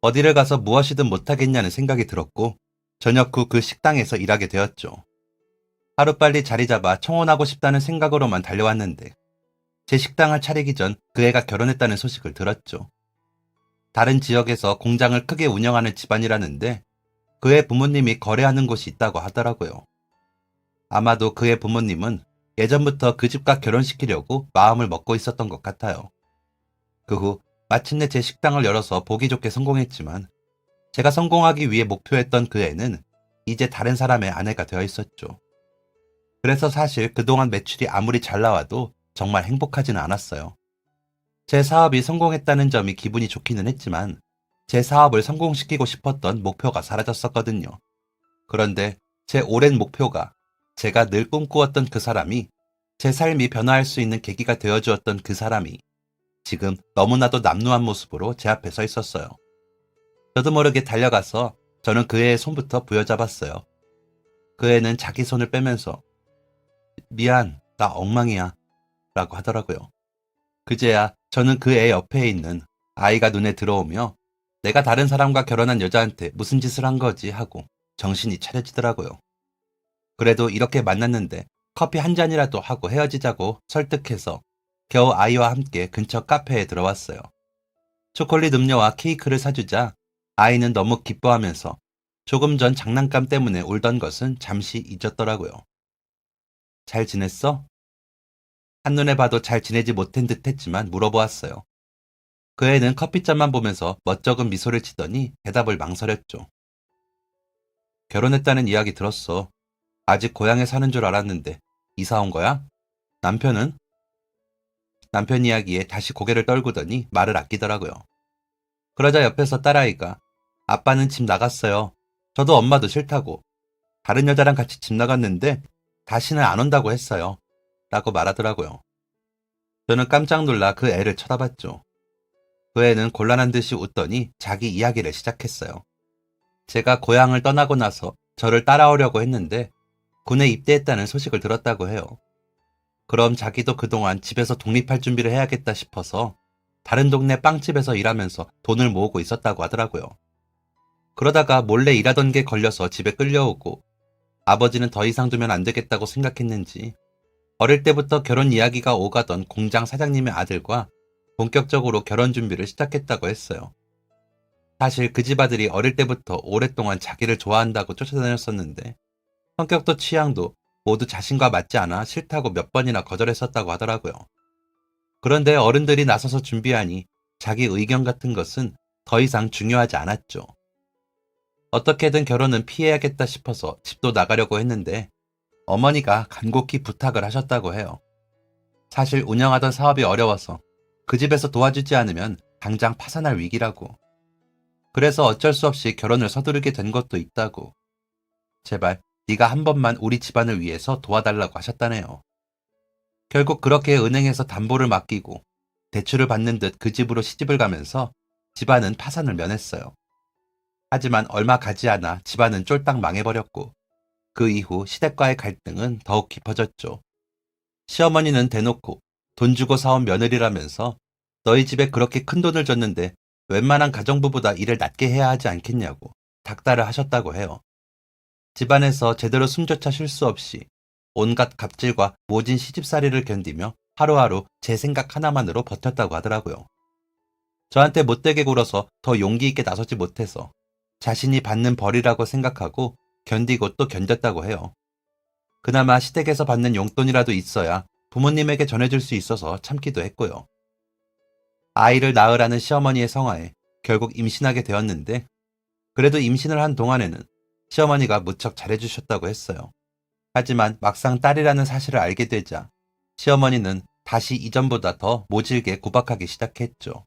어디를 가서 무엇이든 못하겠냐는 생각이 들었고 저녁 후 그 식당에서 일하게 되었죠. 하루빨리 자리 잡아 청혼하고 싶다는 생각으로만 달려왔는데 제 식당을 차리기 전 그 애가 결혼했다는 소식을 들었죠. 다른 지역에서 공장을 크게 운영하는 집안이라는데 그의 부모님이 거래하는 곳이 있다고 하더라고요. 아마도 그의 부모님은 예전부터 그 집과 결혼시키려고 마음을 먹고 있었던 것 같아요. 그 후 마침내 제 식당을 열어서 보기 좋게 성공했지만 제가 성공하기 위해 목표했던 그 애는 이제 다른 사람의 아내가 되어 있었죠. 그래서 사실 그동안 매출이 아무리 잘 나와도 정말 행복하지는 않았어요. 제 사업이 성공했다는 점이 기분이 좋기는 했지만 제 사업을 성공시키고 싶었던 목표가 사라졌었거든요. 그런데 제 오랜 목표가 제가 늘 꿈꾸었던 그 사람이 제 삶이 변화할 수 있는 계기가 되어주었던 그 사람이 지금 너무나도 남루한 모습으로 제 앞에 서 있었어요. 저도 모르게 달려가서 저는 그 애의 손부터 부여잡았어요. 그 애는 자기 손을 빼면서 미안, 나 엉망이야 라고 하더라고요. 그제야 저는 그 애 옆에 있는 아이가 눈에 들어오며 내가 다른 사람과 결혼한 여자한테 무슨 짓을 한 거지 하고 정신이 차려지더라고요. 그래도 이렇게 만났는데 커피 한 잔이라도 하고 헤어지자고 설득해서 겨우 아이와 함께 근처 카페에 들어왔어요. 초콜릿 음료와 케이크를 사주자 아이는 너무 기뻐하면서 조금 전 장난감 때문에 울던 것은 잠시 잊었더라고요. 잘 지냈어? 한눈에 봐도 잘 지내지 못한 듯 했지만 물어보았어요. 그 애는 커피잔만 보면서 멋쩍은 미소를 지더니 대답을 망설였죠. 결혼했다는 이야기 들었어. 아직 고향에 사는 줄 알았는데 이사 온 거야? 남편은? 남편 이야기에 다시 고개를 떨구더니 말을 아끼더라고요. 그러자 옆에서 딸아이가 아빠는 집 나갔어요. 저도 엄마도 싫다고. 다른 여자랑 같이 집 나갔는데 다시는 안 온다고 했어요. 라고 말하더라고요. 저는 깜짝 놀라 그 애를 쳐다봤죠. 그 애는 곤란한 듯이 웃더니 자기 이야기를 시작했어요. 제가 고향을 떠나고 나서 저를 따라오려고 했는데 군에 입대했다는 소식을 들었다고 해요. 그럼 자기도 그동안 집에서 독립할 준비를 해야겠다 싶어서 다른 동네 빵집에서 일하면서 돈을 모으고 있었다고 하더라고요. 그러다가 몰래 일하던 게 걸려서 집에 끌려오고 아버지는 더 이상 두면 안 되겠다고 생각했는지 어릴 때부터 결혼 이야기가 오가던 공장 사장님의 아들과 본격적으로 결혼 준비를 시작했다고 했어요. 사실 그 집 아들이 어릴 때부터 오랫동안 자기를 좋아한다고 쫓아다녔었는데 성격도 취향도 모두 자신과 맞지 않아 싫다고 몇 번이나 거절했었다고 하더라고요. 그런데 어른들이 나서서 준비하니 자기 의견 같은 것은 더 이상 중요하지 않았죠. 어떻게든 결혼은 피해야겠다 싶어서 집도 나가려고 했는데 어머니가 간곡히 부탁을 하셨다고 해요. 사실 운영하던 사업이 어려워서 그 집에서 도와주지 않으면 당장 파산할 위기라고. 그래서 어쩔 수 없이 결혼을 서두르게 된 것도 있다고. 제발 네가 한 번만 우리 집안을 위해서 도와달라고 하셨다네요. 결국 그렇게 은행에서 담보를 맡기고 대출을 받는 듯 그 집으로 시집을 가면서 집안은 파산을 면했어요. 하지만 얼마 가지 않아 집안은 쫄딱 망해버렸고 그 이후 시댁과의 갈등은 더욱 깊어졌죠. 시어머니는 대놓고 돈 주고 사온 며느리라면서 너희 집에 그렇게 큰 돈을 줬는데 웬만한 가정부보다 일을 낫게 해야 하지 않겠냐고 닥달을 하셨다고 해요. 집안에서 제대로 숨조차 쉴 수 없이 온갖 갑질과 모진 시집살이를 견디며 하루하루 제 생각 하나만으로 버텼다고 하더라고요. 저한테 못되게 굴어서 더 용기 있게 나서지 못해서 자신이 받는 벌이라고 생각하고 견디고 또 견뎠다고 해요. 그나마 시댁에서 받는 용돈이라도 있어야 부모님에게 전해줄 수 있어서 참기도 했고요. 아이를 낳으라는 시어머니의 성화에 결국 임신하게 되었는데 그래도 임신을 한 동안에는 시어머니가 무척 잘해주셨다고 했어요. 하지만 막상 딸이라는 사실을 알게 되자 시어머니는 다시 이전보다 더 모질게 구박하기 시작했죠.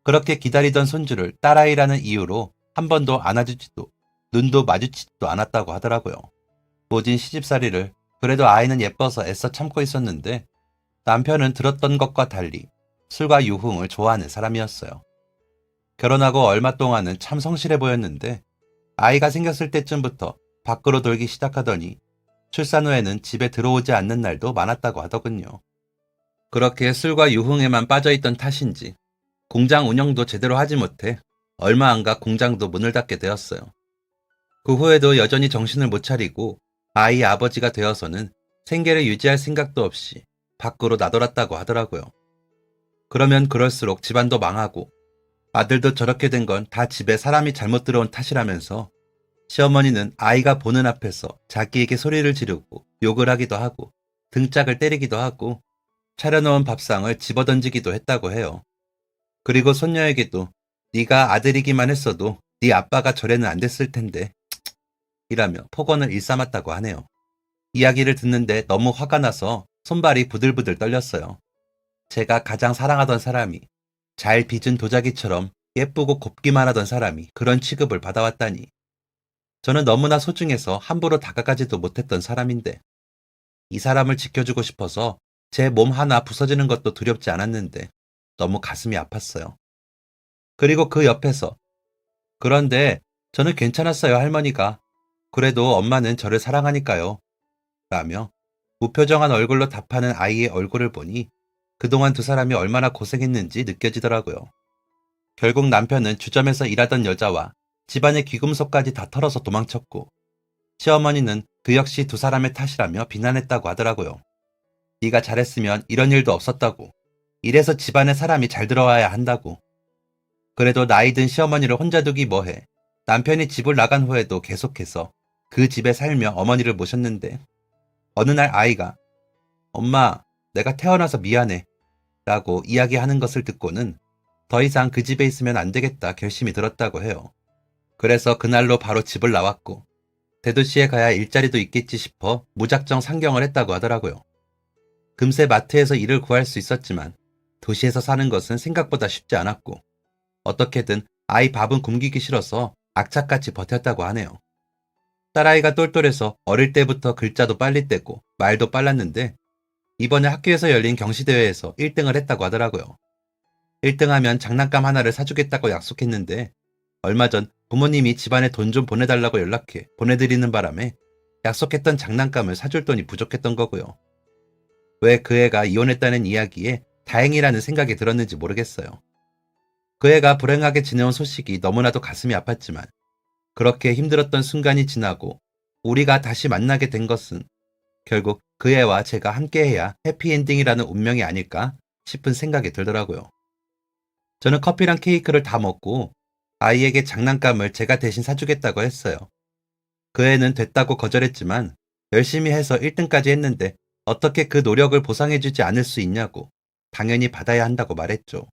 그렇게 기다리던 손주를 딸아이라는 이유로 한 번도 안아주지도 눈도 마주치지도 않았다고 하더라고요. 모진 시집살이를 그래도 아이는 예뻐서 애써 참고 있었는데 남편은 들었던 것과 달리 술과 유흥을 좋아하는 사람이었어요. 결혼하고 얼마 동안은 참 성실해 보였는데 아이가 생겼을 때쯤부터 밖으로 돌기 시작하더니 출산 후에는 집에 들어오지 않는 날도 많았다고 하더군요. 그렇게 술과 유흥에만 빠져있던 탓인지 공장 운영도 제대로 하지 못해 얼마 안 가 공장도 문을 닫게 되었어요. 그 후에도 여전히 정신을 못 차리고 아이 아버지가 되어서는 생계를 유지할 생각도 없이 밖으로 나돌았다고 하더라고요. 그러면 그럴수록 집안도 망하고 아들도 저렇게 된 건 다 집에 사람이 잘못 들어온 탓이라면서 시어머니는 아이가 보는 앞에서 자기에게 소리를 지르고 욕을 하기도 하고 등짝을 때리기도 하고 차려놓은 밥상을 집어던지기도 했다고 해요. 그리고 손녀에게도 네가 아들이기만 했어도 네 아빠가 저래는 안 됐을 텐데 이라며 폭언을 일삼았다고 하네요. 이야기를 듣는데 너무 화가 나서 손발이 부들부들 떨렸어요. 제가 가장 사랑하던 사람이 잘 빚은 도자기처럼 예쁘고 곱기만 하던 사람이 그런 취급을 받아왔다니. 저는 너무나 소중해서 함부로 다가가지도 못했던 사람인데 이 사람을 지켜주고 싶어서 제 몸 하나 부서지는 것도 두렵지 않았는데 너무 가슴이 아팠어요. 그리고 그 옆에서 그런데 저는 괜찮았어요, 할머니가. 그래도 엄마는 저를 사랑하니까요. 라며 무표정한 얼굴로 답하는 아이의 얼굴을 보니 그동안 두 사람이 얼마나 고생했는지 느껴지더라고요. 결국 남편은 주점에서 일하던 여자와 집안의 귀금속까지 다 털어서 도망쳤고 시어머니는 그 역시 두 사람의 탓이라며 비난했다고 하더라고요. 네가 잘했으면 이런 일도 없었다고. 이래서 집안에 사람이 잘 들어와야 한다고. 그래도 나이 든 시어머니를 혼자 두기 뭐해. 남편이 집을 나간 후에도 계속해서 그 집에 살며 어머니를 모셨는데 어느 날 아이가 엄마, 내가 태어나서 미안해 라고 이야기하는 것을 듣고는 더 이상 그 집에 있으면 안 되겠다 결심이 들었다고 해요. 그래서 그날로 바로 집을 나왔고 대도시에 가야 일자리도 있겠지 싶어 무작정 상경을 했다고 하더라고요. 금세 마트에서 일을 구할 수 있었지만 도시에서 사는 것은 생각보다 쉽지 않았고 어떻게든 아이 밥은 굶기기 싫어서 악착같이 버텼다고 하네요. 딸아이가 똘똘해서 어릴 때부터 글자도 빨리 떼고 말도 빨랐는데 이번에 학교에서 열린 경시대회에서 1등을 했다고 하더라고요. 1등하면 장난감 하나를 사주겠다고 약속했는데 얼마 전 부모님이 집안에 돈 좀 보내달라고 연락해 보내드리는 바람에 약속했던 장난감을 사줄 돈이 부족했던 거고요. 왜 그 애가 이혼했다는 이야기에 다행이라는 생각이 들었는지 모르겠어요. 그 애가 불행하게 지내온 소식이 너무나도 가슴이 아팠지만 그렇게 힘들었던 순간이 지나고 우리가 다시 만나게 된 것은 결국 그 애와 제가 함께해야 해피엔딩이라는 운명이 아닐까 싶은 생각이 들더라고요. 저는 커피랑 케이크를 다 먹고 아이에게 장난감을 제가 대신 사주겠다고 했어요. 그 애는 됐다고 거절했지만 열심히 해서 1등까지 했는데 어떻게 그 노력을 보상해주지 않을 수 있냐고 당연히 받아야 한다고 말했죠.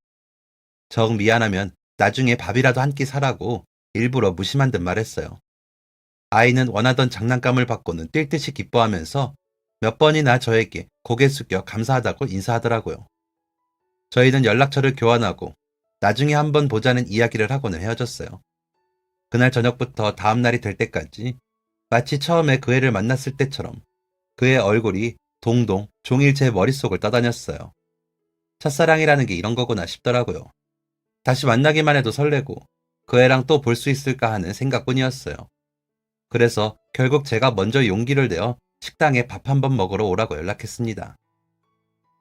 정 미안하면 나중에 밥이라도 한 끼 사라고 일부러 무심한 듯 말했어요. 아이는 원하던 장난감을 받고는 뛸 듯이 기뻐하면서 몇 번이나 저에게 고개 숙여 감사하다고 인사하더라고요. 저희는 연락처를 교환하고 나중에 한번 보자는 이야기를 하고는 헤어졌어요. 그날 저녁부터 다음 날이 될 때까지 마치 처음에 그 애를 만났을 때처럼 그의 얼굴이 동동 종일 제 머릿속을 떠다녔어요. 첫사랑이라는 게 이런 거구나 싶더라고요. 다시 만나기만 해도 설레고 그 애랑 또 볼 수 있을까 하는 생각뿐이었어요. 그래서 결국 제가 먼저 용기를 내어 식당에 밥 한번 먹으러 오라고 연락했습니다.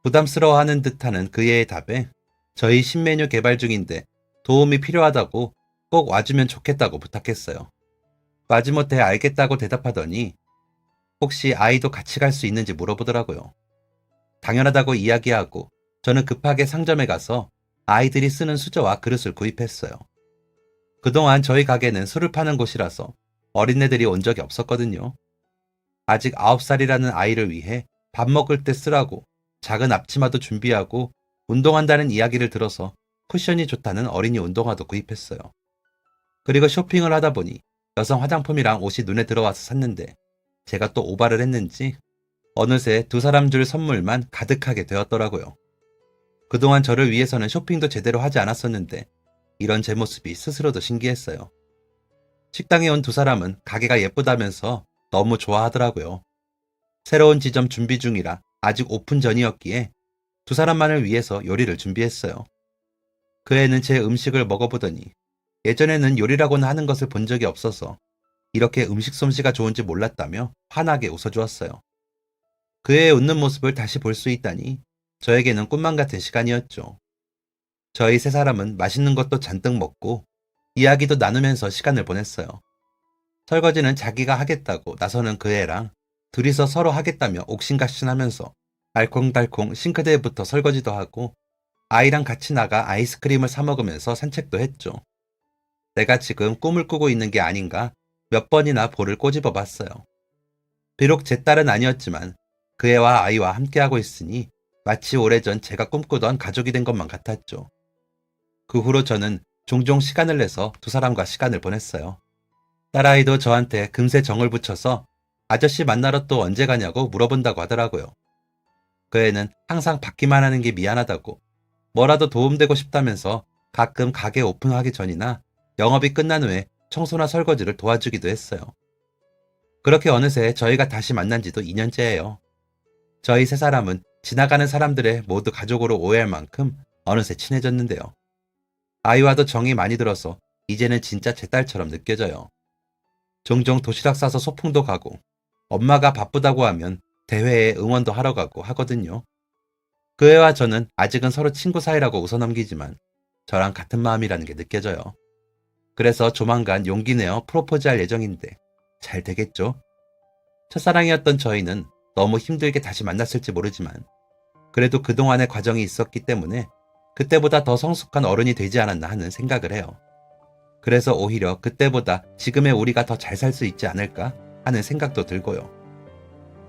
부담스러워하는 듯하는 그의 답에 저희 신메뉴 개발 중인데 도움이 필요하다고 꼭 와주면 좋겠다고 부탁했어요. 마지못해 알겠다고 대답하더니 혹시 아이도 같이 갈 수 있는지 물어보더라고요. 당연하다고 이야기하고 저는 급하게 상점에 가서 아이들이 쓰는 수저와 그릇을 구입했어요. 그동안 저희 가게는 술을 파는 곳이라서 어린애들이 온 적이 없었거든요. 아직 9살이라는 아이를 위해 밥 먹을 때 쓰라고 작은 앞치마도 준비하고 운동한다는 이야기를 들어서 쿠션이 좋다는 어린이 운동화도 구입했어요. 그리고 쇼핑을 하다 보니 여성 화장품이랑 옷이 눈에 들어와서 샀는데 제가 또 오바를 했는지 어느새 두 사람 줄 선물만 가득하게 되었더라고요. 그동안 저를 위해서는 쇼핑도 제대로 하지 않았었는데 이런 제 모습이 스스로도 신기했어요. 식당에 온 두 사람은 가게가 예쁘다면서 너무 좋아하더라고요. 새로운 지점 준비 중이라 아직 오픈 전이었기에 두 사람만을 위해서 요리를 준비했어요. 그 애는 제 음식을 먹어보더니 예전에는 요리라고는 하는 것을 본 적이 없어서 이렇게 음식 솜씨가 좋은지 몰랐다며 환하게 웃어주었어요. 그의 웃는 모습을 다시 볼 수 있다니 저에게는 꿈만 같은 시간이었죠. 저희 세 사람은 맛있는 것도 잔뜩 먹고 이야기도 나누면서 시간을 보냈어요. 설거지는 자기가 하겠다고 나서는 그 애랑 둘이서 서로 하겠다며 옥신각신하면서 알콩달콩 싱크대부터 설거지도 하고 아이랑 같이 나가 아이스크림을 사 먹으면서 산책도 했죠. 내가 지금 꿈을 꾸고 있는 게 아닌가 몇 번이나 볼을 꼬집어 봤어요. 비록 제 딸은 아니었지만 그 애와 아이와 함께하고 있으니 마치 오래전 제가 꿈꾸던 가족이 된 것만 같았죠. 그 후로 저는 종종 시간을 내서 두 사람과 시간을 보냈어요. 딸아이도 저한테 금세 정을 붙여서 아저씨 만나러 또 언제 가냐고 물어본다고 하더라고요. 그 애는 항상 받기만 하는 게 미안하다고 뭐라도 도움되고 싶다면서 가끔 가게 오픈하기 전이나 영업이 끝난 후에 청소나 설거지를 도와주기도 했어요. 그렇게 어느새 저희가 다시 만난 지도 2년째예요. 저희 세 사람은 지나가는 사람들의 모두 가족으로 오해할 만큼 어느새 친해졌는데요. 아이와도 정이 많이 들어서 이제는 진짜 제 딸처럼 느껴져요. 종종 도시락 싸서 소풍도 가고 엄마가 바쁘다고 하면 대회에 응원도 하러 가고 하거든요. 그 애와 저는 아직은 서로 친구 사이라고 웃어넘기지만 저랑 같은 마음이라는 게 느껴져요. 그래서 조만간 용기 내어 프로포즈할 예정인데 잘 되겠죠? 첫사랑이었던 저희는 너무 힘들게 다시 만났을지 모르지만 그래도 그동안의 과정이 있었기 때문에 그때보다 더 성숙한 어른이 되지 않았나 하는 생각을 해요. 그래서 오히려 그때보다 지금의 우리가 더 잘 살 수 있지 않을까 하는 생각도 들고요.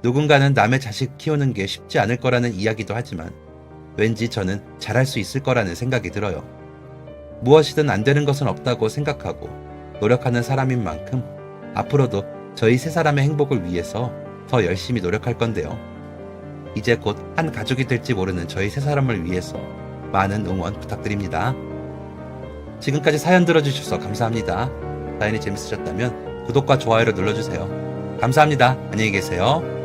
누군가는 남의 자식 키우는 게 쉽지 않을 거라는 이야기도 하지만 왠지 저는 잘할 수 있을 거라는 생각이 들어요. 무엇이든 안 되는 것은 없다고 생각하고 노력하는 사람인 만큼 앞으로도 저희 세 사람의 행복을 위해서 더 열심히 노력할 건데요. 이제 곧 한 가족이 될지 모르는 저희 세 사람을 위해서 많은 응원 부탁드립니다. 지금까지 사연 들어주셔서 감사합니다. 사연이 재밌으셨다면 구독과 좋아요를 눌러주세요. 감사합니다. 안녕히 계세요.